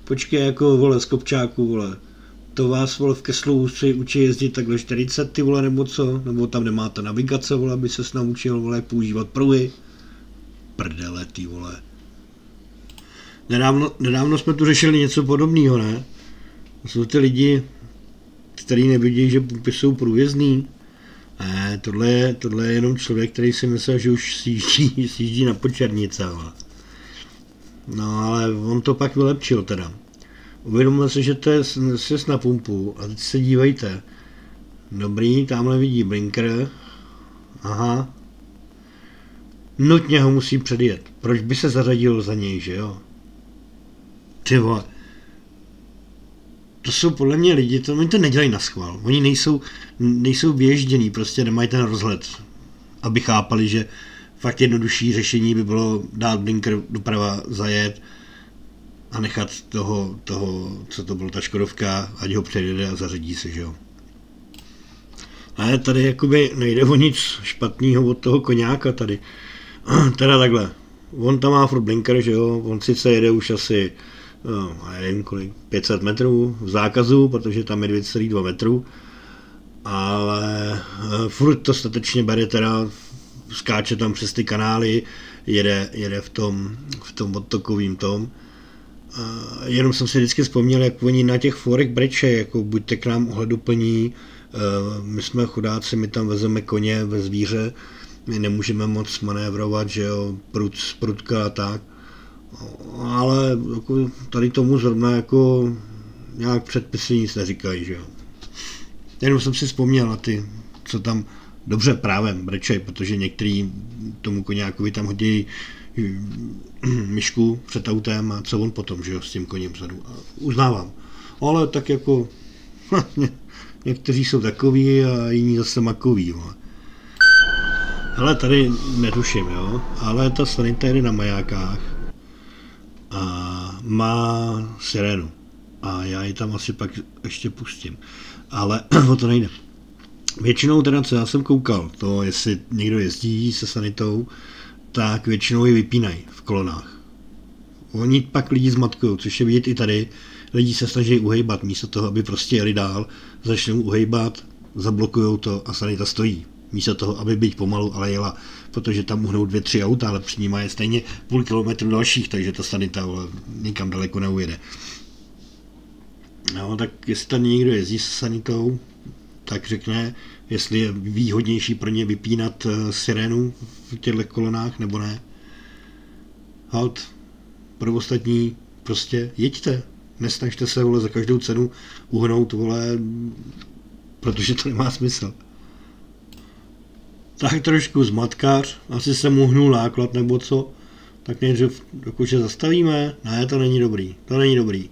Počkej, jako, vole, z kopčáku, vole. To vás, vole, v Keslu si učí jezdit takhle 40, ty vole, nebo co? Nebo tam nemáte navigace, vole, aby ses naučil, vole, používat pruhy? Prdele, ty vole. Nedávno jsme tu řešili něco podobného, ne? Jsou ty lidi, kteří nevidí, že pumpy jsou průjezdný. Ne, tohle je jenom člověk, který si myslel, že už sjíždí na Počernice. No ale on to pak vylepšil teda. Uvědomil se, že to je sjezd na pumpu a teď se dívejte. Dobrý, tamhle vidí blinker. Aha. Nutně ho musí předjet. Proč by se zařadil za něj, že jo? Ty vole. To jsou podle mě lidi, oni to nedělají na schvál. Oni nejsou vyježděný, prostě nemají ten rozhled. Aby chápali, že fakt jednodušší řešení by bylo dát blinker doprava, zajet a nechat toho, co to bylo, ta Škodovka, ať ho přejede a zařadí se, že jo. Ale tady jakoby nejde o nic špatného od toho koňáka tady. Teda takhle, on tam má furt blinker, že jo, on sice jede už asi, nevím kolik, 500 metrů v zákazu, protože tam je 2,2 metru, ale furt to statečně bere teda, skáče tam přes ty kanály, jede v tom odtokovým tom. Jenom jsem si vždycky vzpomněl, jak oni na těch forech breče, jako buďte k nám ohleduplní, my jsme chudáci, my tam vezeme koně ve zvíře, my nemůžeme moc manévrovat, že jo, prudka a tak. Ale jako tady tomu zrovna jako nějak předpisy nic neříkají, že jo. Jenom jsem si vzpomněl na ty, co tam dobře právem brečej, protože některý tomu koňákovi tam hodí myšku před autem a co on potom, že jo, s tím koněm vzadu. Uznávám. Ale tak jako někteří jsou takový a jiní zase makoví, jo. Hele, tady netuším, jo, ale ta sanita jede na majákách a má sirénu. A já ji tam asi pak ještě pustím. Ale o to nejde. Většinou teda, co já jsem koukal, to jestli někdo jezdí se sanitou, tak většinou ji vypínají v kolonách. Oni pak lidi zmatkujou, což je vidět i tady. Lidi se snaží uhejbat, místo toho, aby prostě jeli dál, začnou uhejbat, zablokujou to a sanita stojí. Místo toho, aby být pomalu, ale jela, protože tam uhnou 2-3 auta, ale při ní je stejně půl kilometru dalších, takže ta sanita nikam daleko neujede. No, tak jestli tam někdo jezdí se sanitou, tak řekne, jestli je výhodnější pro ně vypínat sirénu v těchto kolonách, nebo ne. Halt, pro ostatní prostě jeďte. Nesnažte se, vole, za každou cenu uhnout, vole, protože to nemá smysl. Tak trošku zmatkář, asi jsem uhnul náklad nebo co, tak nejdřív dokud zastavíme, ne, to není dobrý.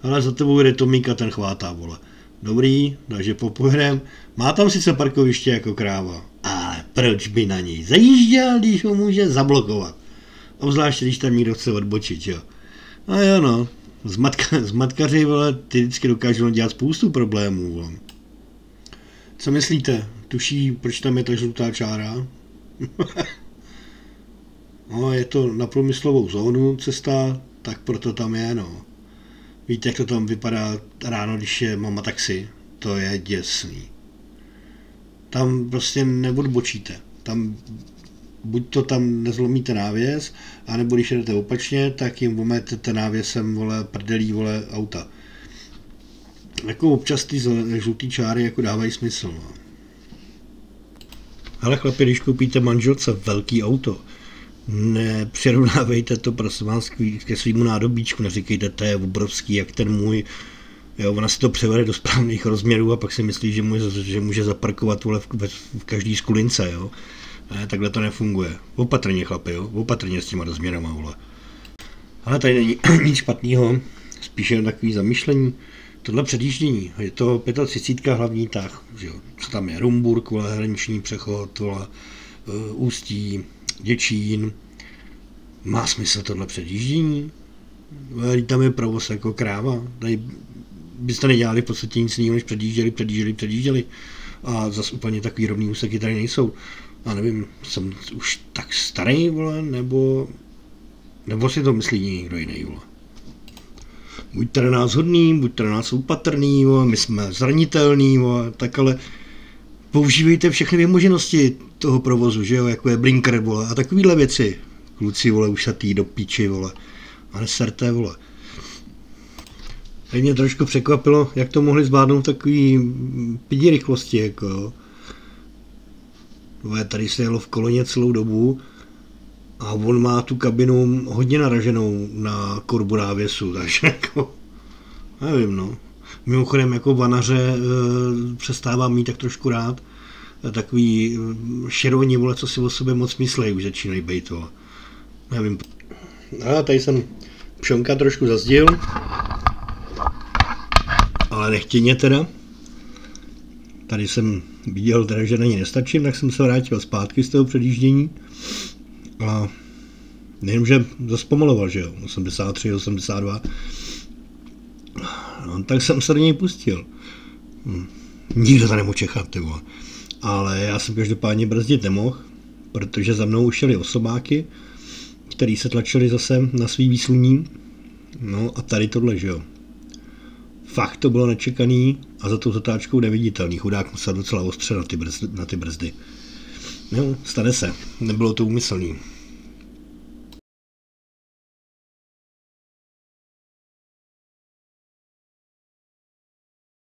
Ale za tebou jde Tomík a ten chvátá, vole. Dobrý, takže popojedem. Má tam sice parkoviště jako kráva, ale proč by na něj zajížděl, když ho může zablokovat? Obzvláště, když tam někdo chce odbočit, jo. A jo no, zmatkaři, vole, ty vždycky dokážou dělat spoustu problémů, vole. Co myslíte? Tuší, proč tam je ta žlutá čára? No, je to na průmyslovou zónu cesta, tak proto tam je, no. Víte, jak to tam vypadá ráno, když je mama taxi? To je děsný. Tam prostě neodbočíte. Tam, buď to tam nezlomíte návěs, anebo když jedete opačně, tak jim ometete návěsem, vole, prdelí, vole, auta. Jako občas ty žlutý čáry jako dávají smysl, no. Ale chlapi, když koupíte manželce velký auto, nepřirovnávejte to, prosím vás, ke svýmu nádobíčku, neříkejte, to je obrovský, jak ten můj, jo, ona si to převede do správných rozměrů a pak si myslí, že může zaparkovat, vole, v každý skulince, jo. Ne, takhle to nefunguje. Opatrně, chlapi, jo, opatrně s těma rozměrama, vole. Ale tady není nic špatného, spíše takový zamyšlení. Tohle předjíždění, je to 35 hlavní tah, že jo, co tam je, Rumburk, vole, hraniční přechod, vole, Ústí, Děčín. Má smysl tohle předjíždění? Tam je provoz jako kráva, tady byste nedělali v podstatě nic jiného, než předjížděli a zase úplně takový rovný úseky tady nejsou. A nevím, jsem už tak starý, vole, nebo si to myslí někdo jiný, vole. buďte na nás hodný, buďte na nás opatrný, my jsme zranitelný, tak ale používejte všechny vymoženosti toho provozu, že jo, jako je blinker, vole, a takovýhle věci. Kluci, vole, ušatý do píči, vole, a neserte, vole. Teď mě trošku překvapilo, jak to mohli zvládnout takový pidi rychlosti, jako jo. Tady se jelo v koloně celou dobu a on má tu kabinu hodně naraženou na korbu návěsu, takže jako, nevím, no. Mimochodem jako vanaře přestávám mít tak trošku rád. Takový šeroni, vole, co si o sobě moc myslej, už začínají být, vole. Nevím. A tady jsem pšonka trošku zazděl. Ale nechtěně teda. Tady jsem viděl teda, že na ní nestačím, tak jsem se vrátil zpátky z toho předjíždění. A nejenom, že zaspomaloval, že jo, 83, 82. No, tak jsem se do něj pustil. Nikdo to nemohl čekat, ty vole. Ale já jsem každopádně brzdit nemohl, protože za mnou už šeli osobáky, který se tlačili zase na svý výsluní. No a tady tohle, že jo. Fakt to bylo nečekaný a za tou zatáčkou neviditelný. Chudák musel docela ostře na ty brzdy. No, stane se. Nebylo to úmyslný.